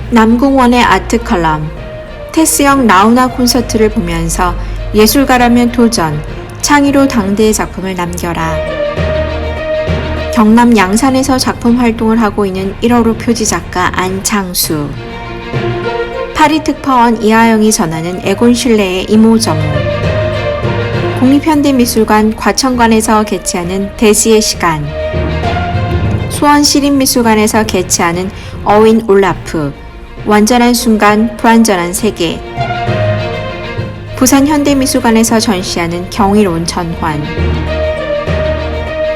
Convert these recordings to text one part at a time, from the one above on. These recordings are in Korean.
남궁원의 아트 컬럼, 테스형 라우나 콘서트를 보면서 예술가라면 도전, 창의로 당대의 작품을 남겨라. 경남 양산에서 작품 활동을 하고 있는 1호로 표지작가 안창수. 파리특파원 이하영이 전하는 에곤실레의 이모저모. 국립현대미술관 과천관에서 개최하는 대지의 시간. 수원시립미술관에서 개최하는 어윈 올라프. 완전한 순간, 불완전한 세계. 부산현대미술관에서 전시하는 경이로운 전환.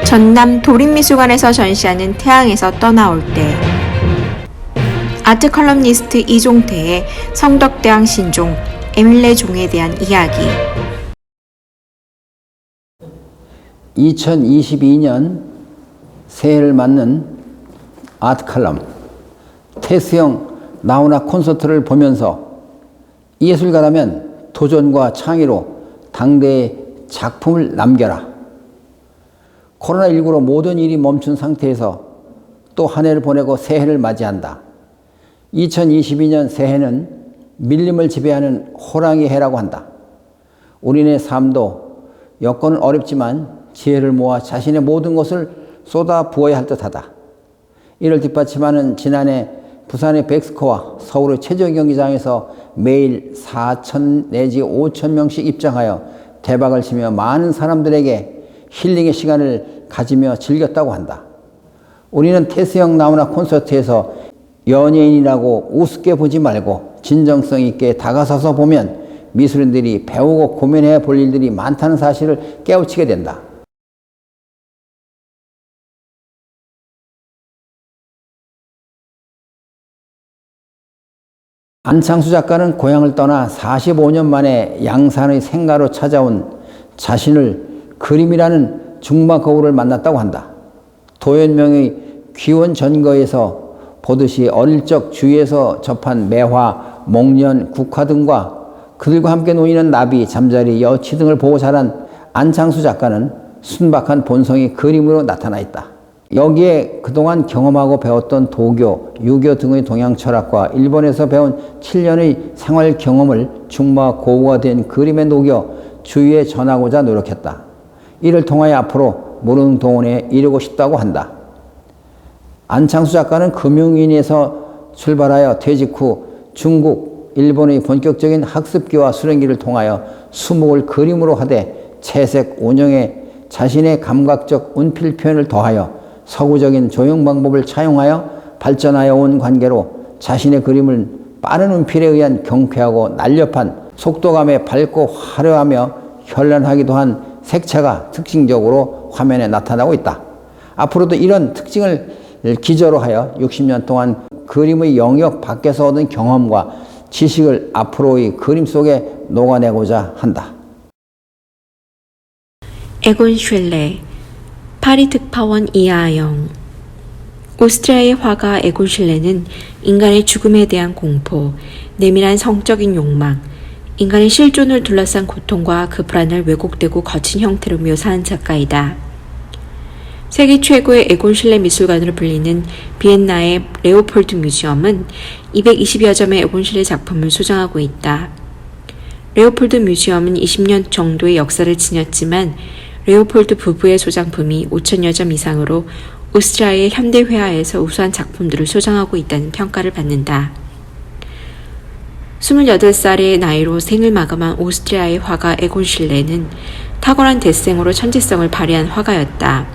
전남 도립미술관에서 전시하는 태양에서 떠나올 때. 아트 컬럼니스트 이종태의 성덕대왕 신종, 에밀레 종에 대한 이야기. 2022년 새해를 맞는 아트 컬럼, 테스형 라우나 콘서트를 보면서 예술가라면 도전과 창의로 당대의 작품을 남겨라. 코로나19로 모든 일이 멈춘 상태에서 또 한 해를 보내고 새해를 맞이한다. 2022년 새해는 밀림을 지배하는 호랑이 해라고 한다. 우리네 삶도 여건은 어렵지만 지혜를 모아 자신의 모든 것을 쏟아 부어야 할 듯하다. 이를 뒷받침하는 지난해 부산의 백스코와 서울의 체조경기장에서 매일 4,000 내지 5,000명씩 입장하여 대박을 치며 많은 사람들에게 힐링의 시간을 가지며 즐겼다고 한다. 우리는 테스형 라우나 콘서트에서 연예인이라고 우습게 보지 말고 진정성 있게 다가서서 보면 미술인들이 배우고 고민해 볼 일들이 많다는 사실을 깨우치게 된다. 안창수 작가는 고향을 떠나 45년 만에 양산의 생가로 찾아온 자신을 그림이라는 중마 거울을 만났다고 한다. 도연명의 귀원 전거에서 보듯이 어릴 적 주위에서 접한 매화, 목련, 국화 등과 그들과 함께 놓이는 나비, 잠자리, 여치 등을 보고 자란 안창수 작가는 순박한 본성이 그림으로 나타나 있다. 여기에 그동안 경험하고 배웠던 도교, 유교 등의 동양 철학과 일본에서 배운 7년의 생활 경험을 중마 고우가 된 그림에 녹여 주위에 전하고자 노력했다. 이를 통하여 앞으로 무릉도원에 이르고 싶다고 한다. 안창수 작가는 금융인에서 출발하여 퇴직 후 중국, 일본의 본격적인 학습기와 수련기를 통하여 수목을 그림으로 하되 채색, 운영에 자신의 감각적 운필 표현을 더하여 서구적인 조형 방법을 차용하여 발전하여 온 관계로 자신의 그림을 빠른 운필에 의한 경쾌하고 날렵한 속도감에 밝고 화려하며 현란하기도 한 색채가 특징적으로 화면에 나타나고 있다. 앞으로도 이런 특징을 기저로 하여 60년 동안 그림의 영역 밖에서 얻은 경험과 지식을 앞으로의 그림 속에 녹아내고자 한다. 에곤실레, 파리특파원 이하영. 오스트리아의 화가 에곤실레는 인간의 죽음에 대한 공포, 내밀한 성적인 욕망, 인간의 실존을 둘러싼 고통과 그 불안을 왜곡되고 거친 형태로 묘사한 작가이다. 세계 최고의 에곤실레 미술관으로 불리는 비엔나의 레오폴드 뮤지엄은 220여 점의 에곤실레 작품을 소장하고 있다. 레오폴드 뮤지엄은 20년 정도의 역사를 지녔지만 레오폴드 부부의 소장품이 5,000여 점 이상으로 오스트리아의 현대회화에서 우수한 작품들을 소장하고 있다는 평가를 받는다. 28살의 나이로 생을 마감한 오스트리아의 화가 에곤실레는 탁월한 데생으로 천재성을 발휘한 화가였다.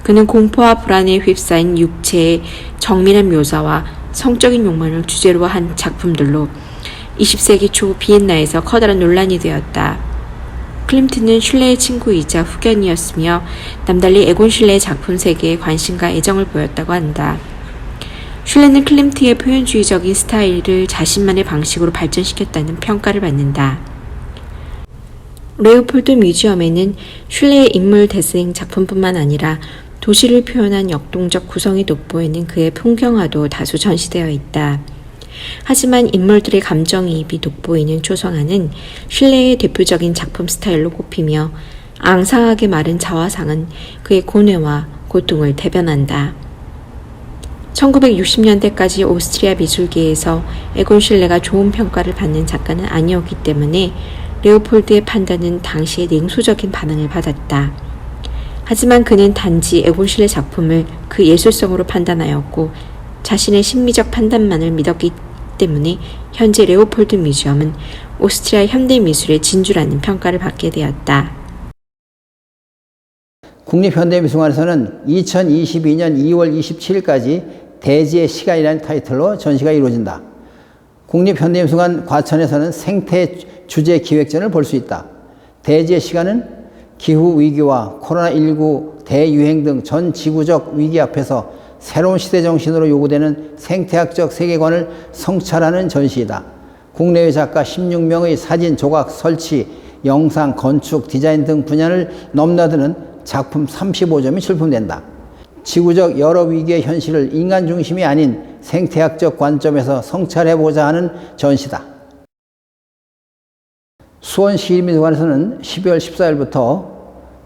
그는 공포와 불안에 휩싸인 육체의 정밀한 묘사와 성적인 욕망을 주제로 한 작품들로 20세기 초 비엔나에서 커다란 논란이 되었다. 클림트는 슐레의 친구이자 후견이었으며 남달리 에곤실레의 작품 세계에 관심과 애정을 보였다고 한다. 슐레는 클림트의 표현주의적인 스타일을 자신만의 방식으로 발전시켰다는 평가를 받는다. 레오폴드 뮤지엄에는 슐레의 인물 대생 작품뿐만 아니라 도시를 표현한 역동적 구성이 돋보이는 그의 풍경화도 다수 전시되어 있다. 하지만 인물들의 감정이입이 돋보이는 초성화는 슐레의 대표적인 작품 스타일로 꼽히며 앙상하게 마른 자화상은 그의 고뇌와 고통을 대변한다. 1960년대까지 오스트리아 미술계에서 에곤 실레가 좋은 평가를 받는 작가는 아니었기 때문에 레오폴드의 판단은 당시에 냉소적인 반응을 받았다. 하지만 그는 단지 에곤 실레 작품을 그 예술성으로 판단하였고 자신의 심미적 판단만을 믿었기 때문에 현재 레오폴드 뮤지엄은 오스트리아 현대미술의 진주라는 평가를 받게 되었다. 국립현대미술관에서는 2022년 2월 27일까지 대지의 시간이라는 타이틀로 전시가 이루어진다. 국립현대미술관 과천에서는 생태 주제 기획전을 볼 수 있다. 대지의 시간은 기후위기와 코로나19 대유행 등 전 지구적 위기 앞에서 새로운 시대 정신으로 요구되는 생태학적 세계관을 성찰하는 전시이다. 국내외 작가 16명의 사진, 조각, 설치, 영상, 건축, 디자인 등 분야를 넘나드는 작품 35점이 출품된다. 지구적 여러 위기의 현실을 인간 중심이 아닌 생태학적 관점에서 성찰해보자 하는 전시다. 수원시립미술관에서는 12월 14일부터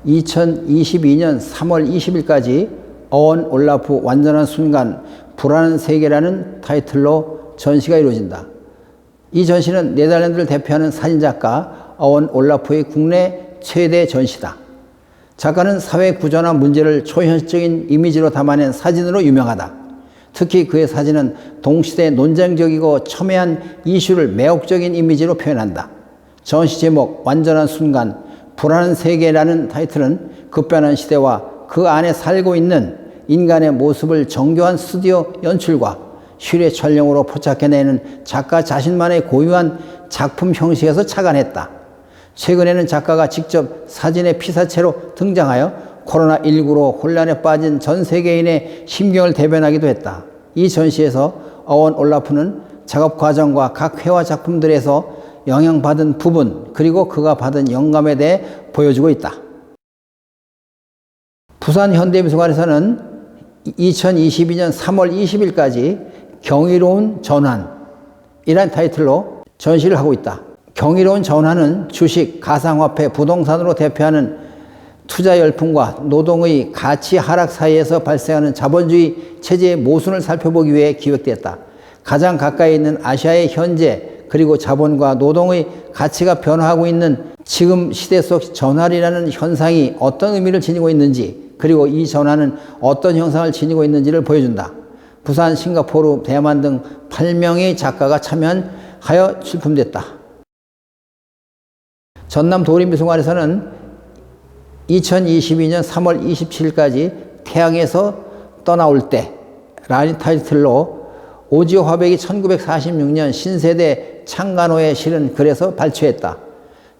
2022년 3월 20일까지 어원 올라프 완전한 순간 불안한 세계라는 타이틀로 전시가 이루어진다. 이 전시는 네덜란드를 대표하는 사진작가 어원 올라프의 국내 최대 전시다. 작가는 사회 구조나 문제를 초현실적인 이미지로 담아낸 사진으로 유명하다. 특히 그의 사진은 동시대 논쟁적이고 첨예한 이슈를 매혹적인 이미지로 표현한다. 전시 제목 완전한 순간 불안한 세계라는 타이틀은 급변한 시대와 그 안에 살고 있는 인간의 모습을 정교한 스튜디오 연출과 실외 촬영으로 포착해내는 작가 자신만의 고유한 작품 형식에서 착안했다. 최근에는 작가가 직접 사진의 피사체로 등장하여 코로나19로 혼란에 빠진 전 세계인의 심경을 대변하기도 했다. 이 전시에서 어원 올라프는 작업 과정과 각 회화 작품들에서 영향받은 부분 그리고 그가 받은 영감에 대해 보여주고 있다. 부산현대미술관에서는 2022년 3월 20일까지 경이로운 전환이란 타이틀로 전시를 하고 있다. 경이로운 전환은 주식, 가상화폐, 부동산으로 대표하는 투자 열풍과 노동의 가치 하락 사이에서 발생하는 자본주의 체제의 모순을 살펴보기 위해 기획됐다. 가장 가까이 있는 아시아의 현재 그리고 자본과 노동의 가치가 변화하고 있는 지금 시대 속 전환이라는 현상이 어떤 의미를 지니고 있는지 그리고 이 전환은 어떤 형상을 지니고 있는지를 보여준다. 부산, 싱가포르, 대만 등 8명의 작가가 참여하여 출품됐다. 전남 도림미술관에서는 2022년 3월 27일까지 태양에서 떠나올 때 라는 타이틀로 오지호 화백이 1946년 신세대 창간호에 실은 글에서 발췌했다.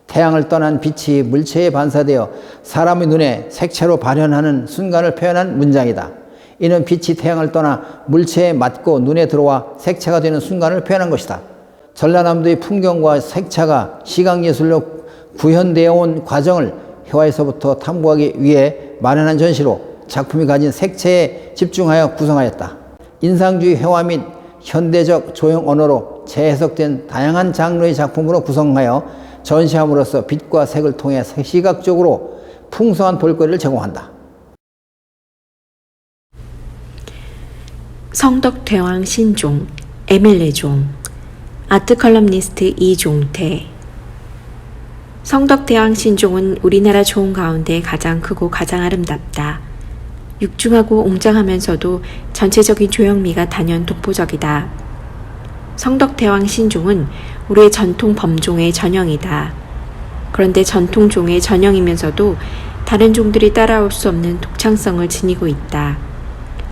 태양을 떠난 빛이 물체에 반사되어 사람의 눈에 색채로 발현하는 순간을 표현한 문장이다. 이는 빛이 태양을 떠나 물체에 맞고 눈에 들어와 색채가 되는 순간을 표현한 것이다. 전라남도의 풍경과 색채가 시각예술로 구현되어 온 과정을 회화에서부터 탐구하기 위해 마련한 전시로 작품이 가진 색채에 집중하여 구성하였다. 인상주의 회화 및 현대적 조형 언어로 재해석된 다양한 장르의 작품으로 구성하여 전시함으로써 빛과 색을 통해 시각적으로 풍성한 볼거리를 제공한다. 성덕대왕 신종, 에밀레종, 아트컬럼니스트 이종태. 성덕대왕 신종은 우리나라 종 가운데 가장 크고 가장 아름답다. 육중하고 웅장하면서도 전체적인 조형미가 단연 독보적이다. 성덕대왕 신종은 우리의 전통 범종의 전형이다. 그런데 전통 종의 전형이면서도 다른 종들이 따라올 수 없는 독창성을 지니고 있다.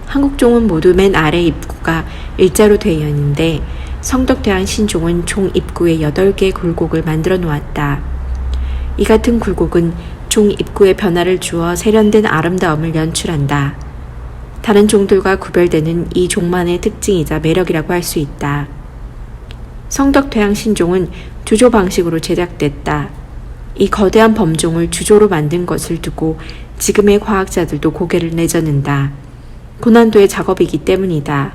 한국 종은 모두 맨 아래 입구가 일자로 되어 있는데 성덕대왕 신종은 종 입구에 8개의 굴곡을 만들어 놓았다. 이 같은 굴곡은 종 입구에 변화를 주어 세련된 아름다움을 연출한다. 다른 종들과 구별되는 이 종만의 특징이자 매력이라고 할 수 있다. 성덕대왕 신종은 주조 방식으로 제작됐다. 이 거대한 범종을 주조로 만든 것을 두고 지금의 과학자들도 고개를 내젓는다. 고난도의 작업이기 때문이다.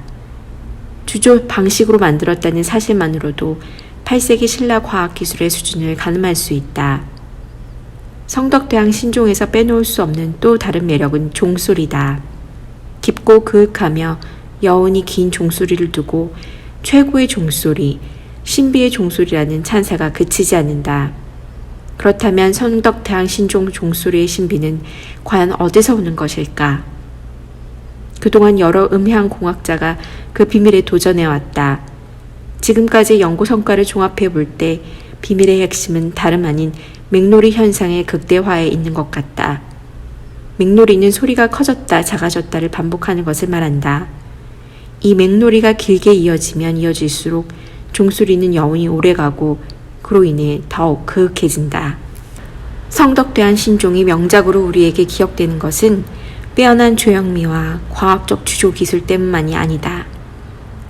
주조 방식으로 만들었다는 사실만으로도 8세기 신라 과학기술의 수준을 가늠할 수 있다. 성덕대왕 신종에서 빼놓을 수 없는 또 다른 매력은 종소리다. 깊고 그윽하며 여운이 긴 종소리를 두고 최고의 종소리, 신비의 종소리라는 찬사가 그치지 않는다. 그렇다면 성덕대왕 신종 종소리의 신비는 과연 어디서 오는 것일까? 그동안 여러 음향공학자가 그 비밀에 도전해왔다. 지금까지 연구 성과를 종합해 볼 때 비밀의 핵심은 다름 아닌 맥놀이 현상의 극대화에 있는 것 같다. 맥놀이는 소리가 커졌다 작아졌다를 반복하는 것을 말한다. 이 맥놀이가 길게 이어지면 이어질수록 종소리는 여운이 오래가고 그로 인해 더욱 그윽해진다. 성덕대한 신종이 명작으로 우리에게 기억되는 것은 빼어난 조형미와 과학적 추조 기술 때문만이 아니다.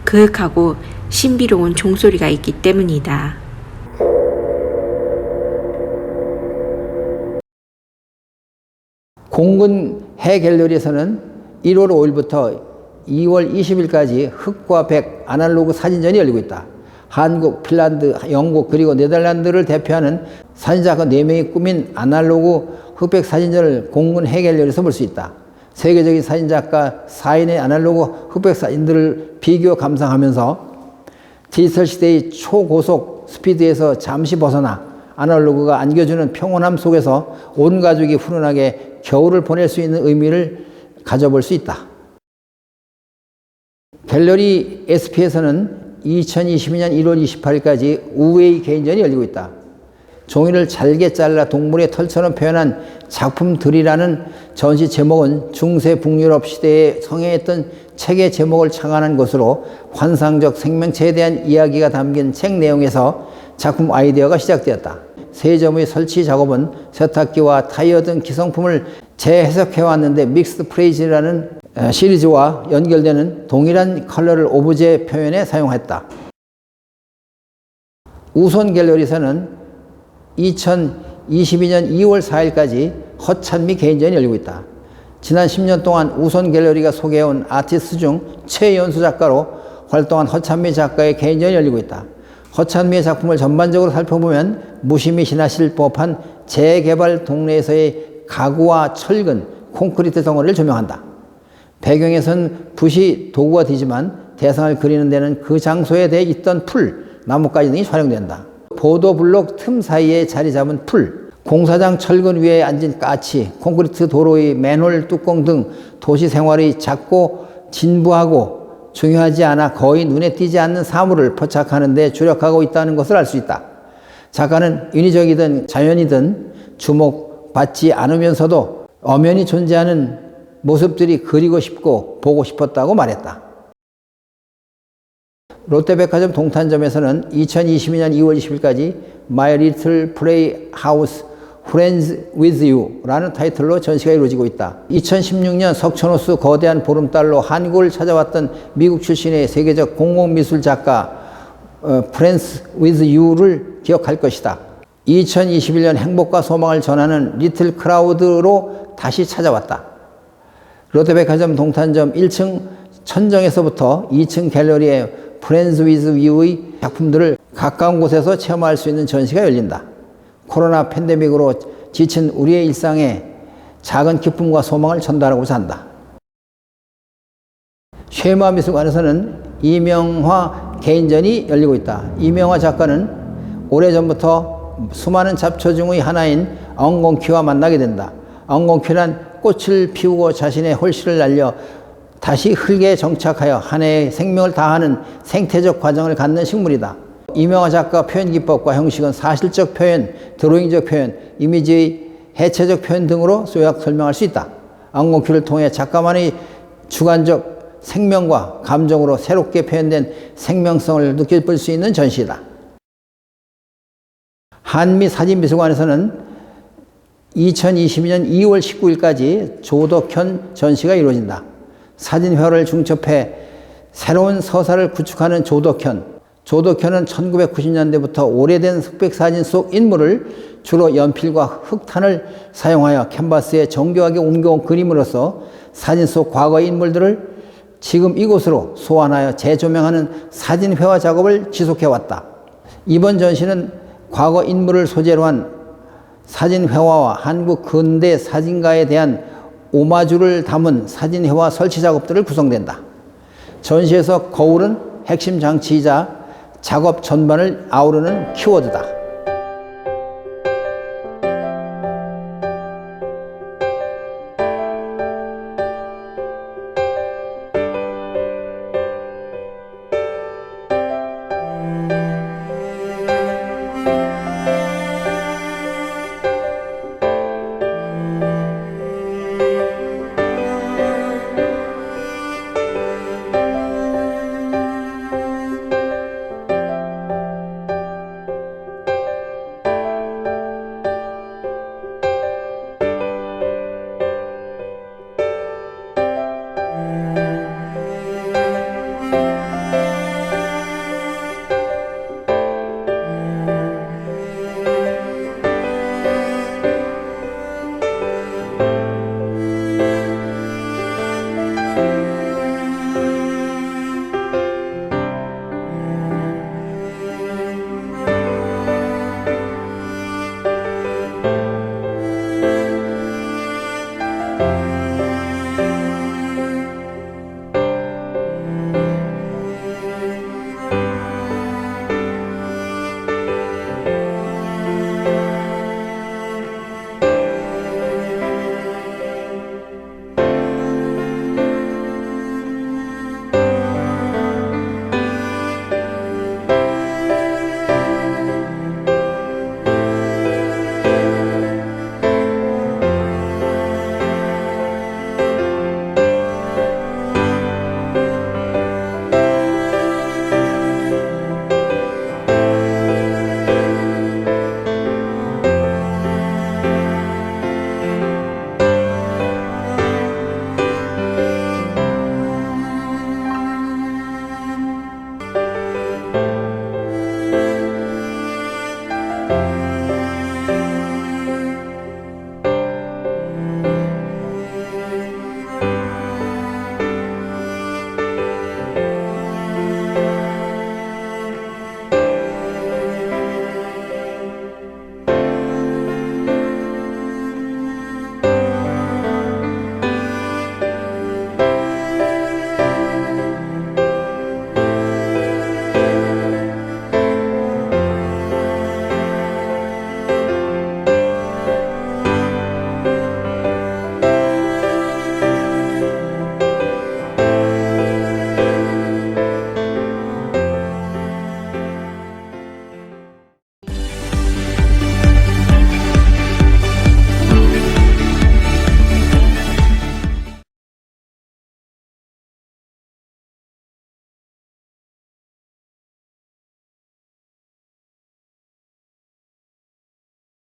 그윽하고 신비로운 종소리가 있기 때문이다. 공군 해갤러리에서는 1월 5일부터 2월 20일까지 흑과 백 아날로그 사진전이 열리고 있다. 한국, 핀란드, 영국 그리고 네덜란드를 대표하는 사진작가 4명이 꾸민 아날로그 흑백 사진전을 공군 해갤러리에서 볼 수 있다. 세계적인 사진작가 4인의 아날로그 흑백 사진들을 비교 감상하면서 디지털 시대의 초고속 스피드에서 잠시 벗어나 아날로그가 안겨주는 평온함 속에서 온 가족이 훈훈하게 겨울을 보낼 수 있는 의미를 가져볼 수 있다. 갤러리 SP에서는 2022년 1월 28일까지 우웨이 개인전이 열리고 있다. 종이를 잘게 잘라 동물의 털처럼 표현한 작품들이라는 전시 제목은 중세 북유럽 시대에 성행했던 책의 제목을 창안한 것으로 환상적 생명체에 대한 이야기가 담긴 책 내용에서 작품 아이디어가 시작되었다. 세 점의 설치 작업은 세탁기와 타이어 등 기성품을 재해석해 왔는데 믹스드 프레이즈라는 시리즈와 연결되는 동일한 컬러를 오브제 표현에 사용했다. 우손 갤러리에서는 2022년 2월 4일까지 허찬미 개인전이 열리고 있다. 지난 10년 동안 우손 갤러리가 소개해온 아티스트 중 최연소 작가로 활동한 허찬미 작가의 개인전이 열리고 있다. 허찬미의 작품을 전반적으로 살펴보면 무심히 지나실 법한 재개발 동네에서의 가구와 철근, 콘크리트 덩어리를 조명한다. 배경에선 붓이 도구가 되지만 대상을 그리는 데는 그 장소에 대해 있던 풀, 나뭇가지 등이 촬영된다. 보도블록 틈 사이에 자리 잡은 풀, 공사장 철근 위에 앉은 까치, 콘크리트 도로의 맨홀 뚜껑 등 도시 생활의 작고 진부하고 중요하지 않아 거의 눈에 띄지 않는 사물을 포착하는 데 주력하고 있다는 것을 알 수 있다. 작가는 인위적이든 자연이든 주목받지 않으면서도 엄연히 존재하는 모습들이 그리고 싶고 보고 싶었다고 말했다. 롯데백화점 동탄점에서는 2022년 2월 20일까지 My Little Playhouse Friends with You 라는 타이틀로 전시가 이루어지고 있다. 2016년 석촌호수 거대한 보름달로 한국을 찾아왔던 미국 출신의 세계적 공공미술 작가 Friends with You를 기억할 것이다. 2021년 행복과 소망을 전하는 리틀 크라우드로 다시 찾아왔다. 롯데백화점 동탄점 1층 천정에서부터 2층 갤러리에 Friends with You의 작품들을 가까운 곳에서 체험할 수 있는 전시가 열린다. 코로나 팬데믹으로 지친 우리의 일상에 작은 기쁨과 소망을 전달하고자 한다. 쉐마 미술관에서는 이명화 개인전이 열리고 있다. 이명화 작가는 오래전부터 수많은 잡초 중의 하나인 엉겅퀴와 만나게 된다. 엉겅퀴란 꽃을 피우고 자신의 홀씨를 날려 다시 흙에 정착하여 한 해의 생명을 다하는 생태적 과정을 갖는 식물이다. 이명화 작가 표현 기법과 형식은 사실적 표현, 드로잉적 표현, 이미지의 해체적 표현 등으로 요약 설명할 수 있다. 엉겅퀴를 통해 작가만의 주관적 생명과 감정으로 새롭게 표현된 생명성을 느껴볼 수 있는 전시다. 한미사진미술관에서는 2022년 2월 19일까지 조덕현 전시가 이루어진다. 사진회화를 중첩해 새로운 서사를 구축하는 조덕현. 조덕현은 1990년대부터 오래된 흑백사진 속 인물을 주로 연필과 흑탄을 사용하여 캔버스에 정교하게 옮겨온 그림으로써 사진 속 과거의 인물들을 지금 이곳으로 소환하여 재조명하는 사진회화 작업을 지속해왔다. 이번 전시는 과거 인물을 소재로 한 사진회화와 한국 근대 사진가에 대한 오마주를 담은 사진회화 설치 작업들을 구성된다. 전시에서 거울은 핵심 장치이자 작업 전반을 아우르는 키워드다.